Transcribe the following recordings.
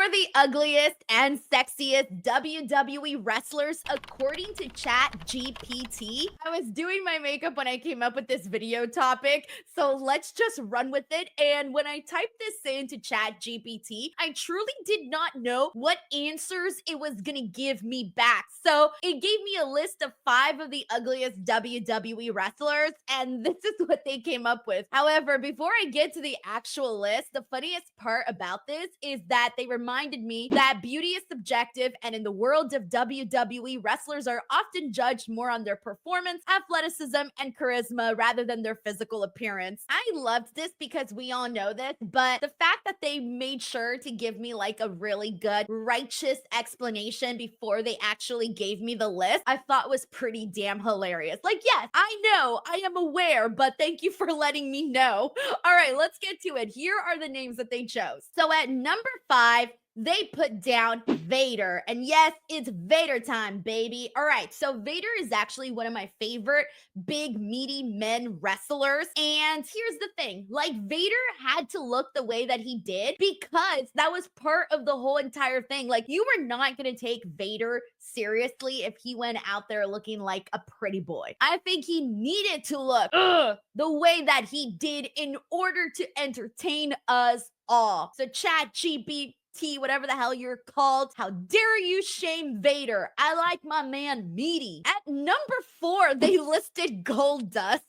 are the ugliest and sexiest WWE wrestlers according to Chatgpt. I was doing my makeup when I came up with this video topic, so let's just run with it. And when I typed this into Chatgpt, I truly did not know what answers it was gonna give me back. So it gave me a list of 5 of the ugliest WWE wrestlers, and this is what they came up with. However, before I get to the actual list, the funniest part about this is that they reminded me that beauty is subjective, and in the world of WWE, wrestlers are often judged more on their performance, athleticism, and charisma rather than their physical appearance. I loved this because we all know this, but the fact that they made sure to give me like a really good, righteous explanation before they actually gave me the list, I thought was pretty damn hilarious. Like, yes, I know, I am aware, but thank you for letting me know. All right, let's get to it. Here are the names that they chose. So at number 5, they put down Vader. And yes, it's Vader time, baby. All right, so Vader is actually one of my favorite big, meaty men wrestlers. And here's the thing, like, Vader had to look the way that he did because that was part of the whole entire thing. Like, you were not going to take Vader seriously if he went out there looking like a pretty boy. I think he needed to look the way that he did in order to entertain us all. So ChatGPT, whatever the hell you're called, how dare you shame Vader? I like my man meaty. At number 4, they listed Goldust.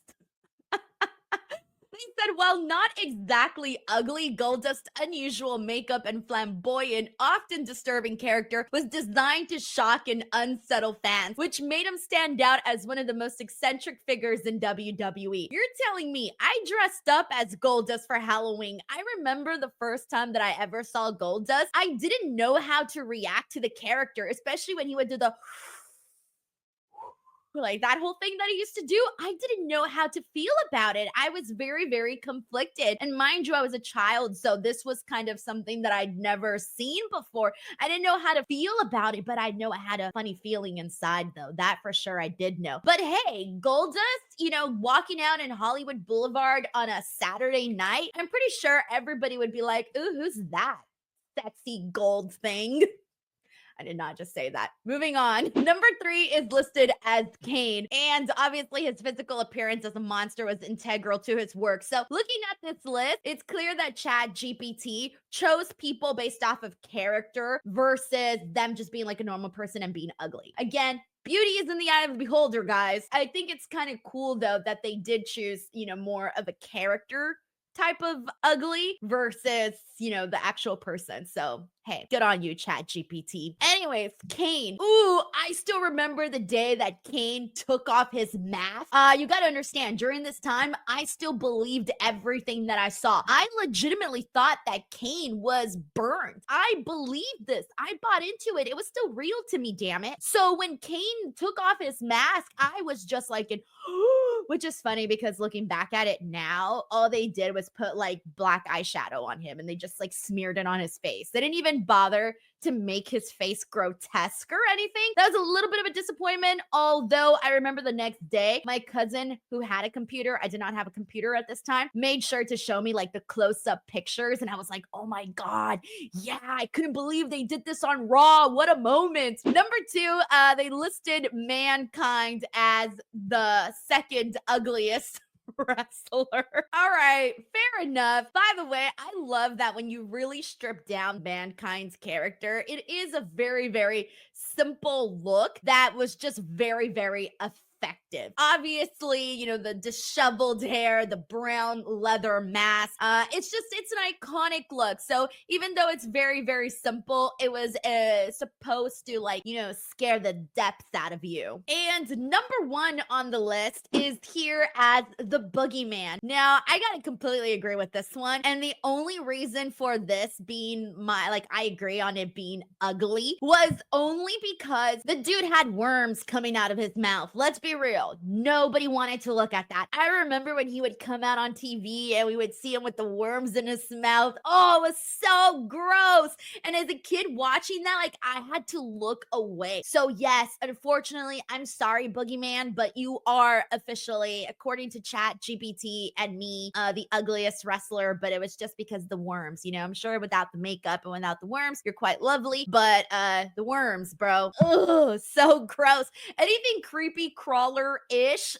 They said, while not exactly ugly, Goldust's unusual makeup and flamboyant, often disturbing character was designed to shock and unsettle fans, which made him stand out as one of the most eccentric figures in WWE. You're telling me I dressed up as Goldust for Halloween? I remember the first time that I ever saw Goldust, I didn't know how to react to the character, especially when he would do the like that whole thing that he used to do. I didn't know how to feel about it. I was very, very conflicted. And mind you, I was a child, so this was kind of something that I'd never seen before. I didn't know how to feel about it, but I know I had a funny feeling inside, though. That for sure I did know. But hey, Goldust, walking out in Hollywood Boulevard on a Saturday night, I'm pretty sure everybody would be like, ooh, who's that sexy gold thing? I did not just say that. Moving on. Number 3 is listed as Kane. And obviously his physical appearance as a monster was integral to his work. So looking at this list, it's clear that ChatGPT chose people based off of character versus them just being like a normal person and being ugly. Again, beauty is in the eye of the beholder, guys. I think it's kind of cool though that they did choose, more of a character type of ugly versus, the actual person. So, hey, good on you, ChatGPT. Anyways, Kane. Ooh, I still remember the day that Kane took off his mask. You gotta understand, during this time, I still believed everything that I saw. I legitimately thought that Kane was burned. I believed this. I bought into it. It was still real to me, damn it. So when Kane took off his mask, I was just like, which is funny because looking back at it now, all they did was put like black eyeshadow on him and they just like smeared it on his face. They didn't even bother to make his face grotesque or anything. That was a little bit of a disappointment, although I remember the next day, my cousin who had a computer, I did not have a computer at this time, made sure to show me like the close-up pictures, and I was like, oh my God, yeah, I couldn't believe they did this on Raw. What a moment. Number 2, they listed Mankind as the second ugliest wrestler. All right, fair enough. By the way, I love that when you really strip down Mankind's character, it is a very, very simple look that was just very, very effective. Obviously, the disheveled hair, the brown leather mask. It's an iconic look. So even though it's very, very simple, it was supposed to scare the depths out of you. And number 1 on the list is here as the Boogeyman. Now, I gotta completely agree with this one. And the only reason for this being I agree on it being ugly was only because the dude had worms coming out of his mouth. Let's be be real, nobody wanted to look at that. I remember when he would come out on TV and we would see him with the worms in his mouth. Oh, it was so gross. And as a kid watching that, like, I had to look away. So yes, unfortunately, I'm sorry, Boogeyman, but you are officially, according to Chatgpt and me, the ugliest wrestler. But it was just because the worms, you know. I'm sure without the makeup and without the worms, you're quite lovely. But the worms, bro, ugh, so gross. Anything creepy crawler-ish,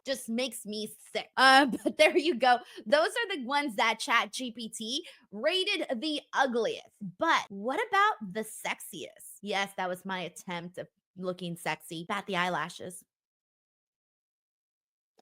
just makes me sick. But there you go. Those are the ones that ChatGPT rated the ugliest. But what about the sexiest? Yes, that was my attempt of looking sexy. Bat the eyelashes.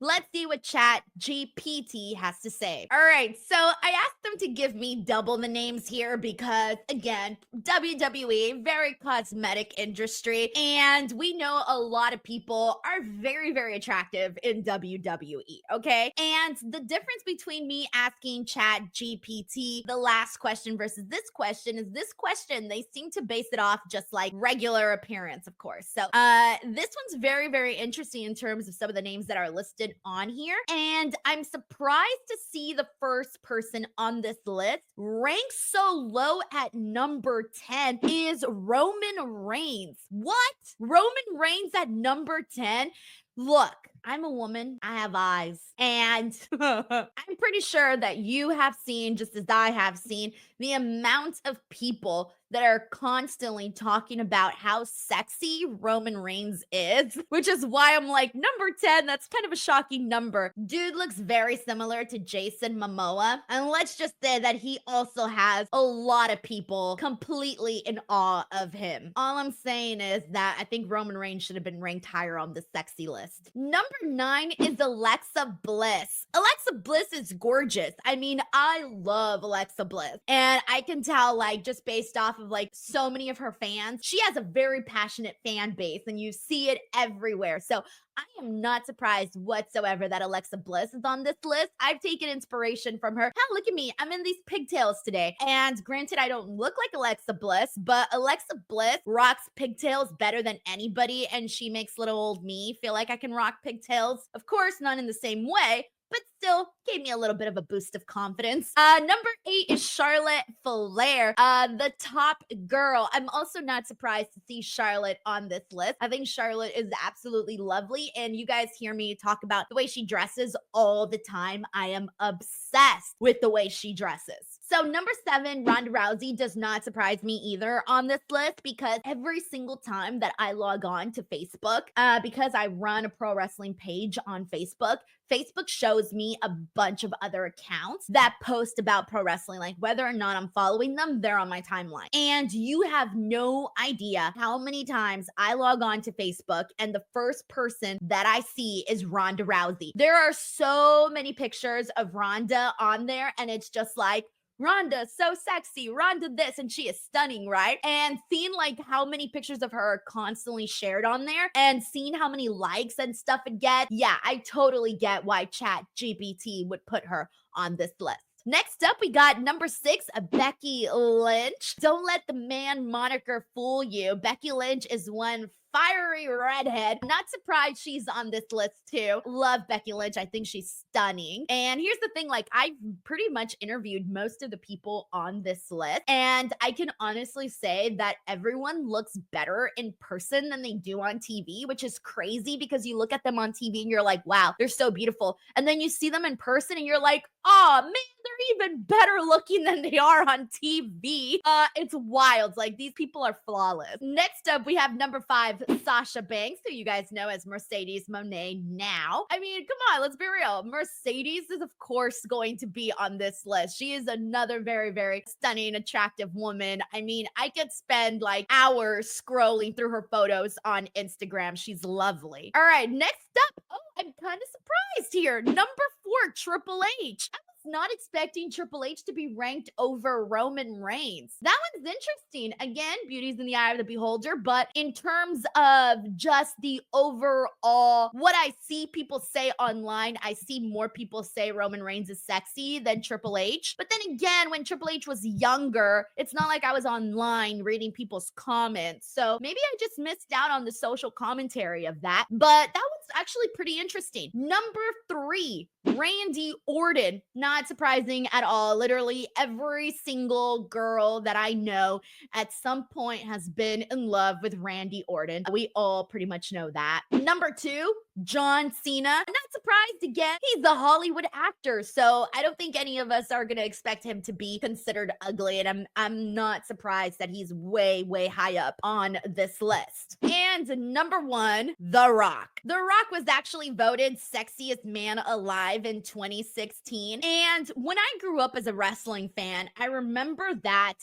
Let's see what Chat GPT has to say. All right, so I asked them to give me double the names here because, again, WWE, very cosmetic industry, and we know a lot of people are very, very attractive in WWE, okay? And the difference between me asking Chat GPT the last question versus this question is this question, they seem to base it off just like regular appearance, of course. So this one's very, very interesting in terms of some of the names that are listed on here. And I'm surprised to see the first person on this list ranked so low at number 10 is Roman Reigns. What? Roman Reigns at number 10? Look, I'm a woman. I have eyes. And I'm pretty sure that you have seen, just as I have seen, the amount of people that are constantly talking about how sexy Roman Reigns is, which is why I'm like, number 10, that's kind of a shocking number. Dude looks very similar to Jason Momoa. And let's just say that he also has a lot of people completely in awe of him. All I'm saying is that I think Roman Reigns should have been ranked higher on the sexy list. Number 9 is Alexa Bliss. Alexa Bliss is gorgeous. I mean, I love Alexa Bliss. And I can tell, like, just based off of like so many of her fans, she has a very passionate fan base and you see it everywhere. So I am not surprised whatsoever that Alexa Bliss is on this list. I've taken inspiration from her. Hell, look at me. I'm in these pigtails today. And granted, I don't look like Alexa Bliss, but Alexa Bliss rocks pigtails better than anybody. And she makes little old me feel like I can rock pigtails. Of course, not in the same way, but still gave me a little bit of a boost of confidence. Number 8 is Charlotte Flair, the top girl. I'm also not surprised to see Charlotte on this list. I think Charlotte is absolutely lovely, and you guys hear me talk about the way she dresses all the time. I am obsessed with the way she dresses. So number 7, Ronda Rousey does not surprise me either on this list because every single time that I log on to Facebook, because I run a pro wrestling page on Facebook, Facebook shows me a bunch of other accounts that post about pro wrestling. Like whether or not I'm following them, they're on my timeline. And you have no idea how many times I log on to Facebook and the first person that I see is Ronda Rousey. There are so many pictures of Ronda on there, and it's just like, Ronda, so sexy, Ronda this, and she is stunning, right? And seeing like how many pictures of her are constantly shared on there and seeing how many likes and stuff it gets, yeah, I totally get why ChatGPT would put her on this list. Next up, we got number 6, Becky Lynch. Don't let the man moniker fool you. Becky Lynch is one fiery redhead. Not surprised she's on this list too. Love Becky Lynch. I think she's stunning. And here's the thing, like I've pretty much interviewed most of the people on this list, and I can honestly say that everyone looks better in person than they do on TV, which is crazy because you look at them on TV and you're like, wow, they're so beautiful. And then you see them in person and you're like, oh man, they're even better looking than they are on TV. It's wild. Like these people are flawless. Next up, we have number 5, Sasha Banks, who you guys know as Mercedes Moné now. I mean, come on, let's be real. Mercedes is, of course, going to be on this list. She is another very, very stunning, attractive woman. I mean, I could spend like hours scrolling through her photos on Instagram. She's lovely. All right, next up. Oh, I'm kind of surprised here. Number 4, Triple H. I was not expecting Triple H to be ranked over Roman Reigns. That one's interesting. Again, beauty's in the eye of the beholder, but in terms of just the overall, what I see people say online, I see more people say Roman Reigns is sexy than Triple H. But then again, when Triple H was younger, it's not like I was online reading people's comments. So maybe I just missed out on the social commentary of that. But that one's actually pretty interesting. Number 3, Randy Orton. Not surprising at all. Literally every single girl that I know at some point has been in love with Randy Orton. We all pretty much know that. Number 2, John Cena. Not surprised again. He's a Hollywood actor, so I don't think any of us are gonna expect him to be considered ugly, and I'm not surprised that he's way, way high up on this list. And number 1, The Rock. The Rock was actually voted sexiest man alive in 2016. And when I grew up as a wrestling fan, I remember that,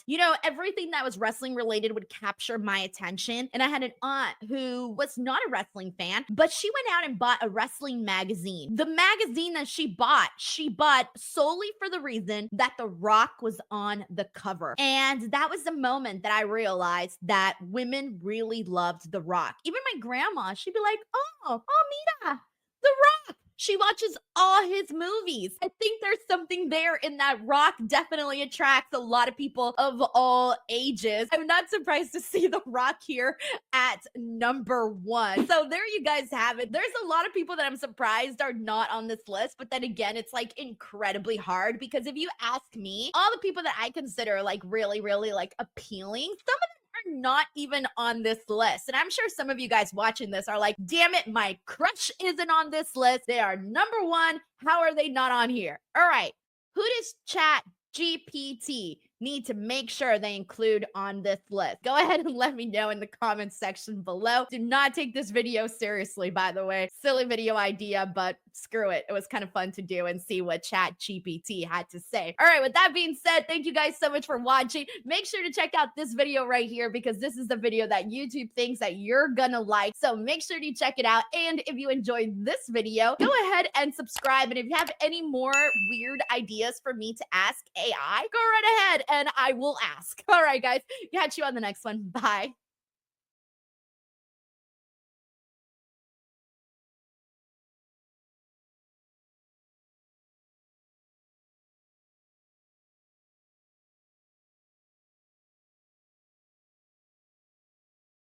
everything that was wrestling related would capture my attention. And I had an aunt who was not a wrestling fan, but she went out and bought a wrestling magazine. The magazine that she bought solely for the reason that The Rock was on the cover. And that was the moment that I realized that women really loved The Rock. Even my grandma, she'd be like, oh, mira, The Rock. She watches all his movies. I think there's something there in that Rock definitely attracts a lot of people of all ages. I'm not surprised to see The Rock here at number 1. So there you guys have it. There's a lot of people that I'm surprised are not on this list, but then again, it's like incredibly hard because if you ask me, all the people that I consider like really, really like appealing, some of them are not even on this list. And I'm sure some of you guys watching this are like, damn it, my crush isn't on this list. They are number 1. How are they not on here? All right. Who does Chatgpt need to make sure they include on this list? Go ahead and let me know in the comments section below. Do not take this video seriously, by the way. Silly video idea, but screw it. It was kind of fun to do and see what Chatgpt had to say. All right, with that being said, thank you guys so much for watching. Make sure to check out this video right here because this is the video that YouTube thinks that you're gonna like. So make sure to check it out. And if you enjoyed this video, go ahead and subscribe. And if you have any more weird ideas for me to ask AI, go right ahead and I will ask. All right, guys, catch you on the next one. Bye.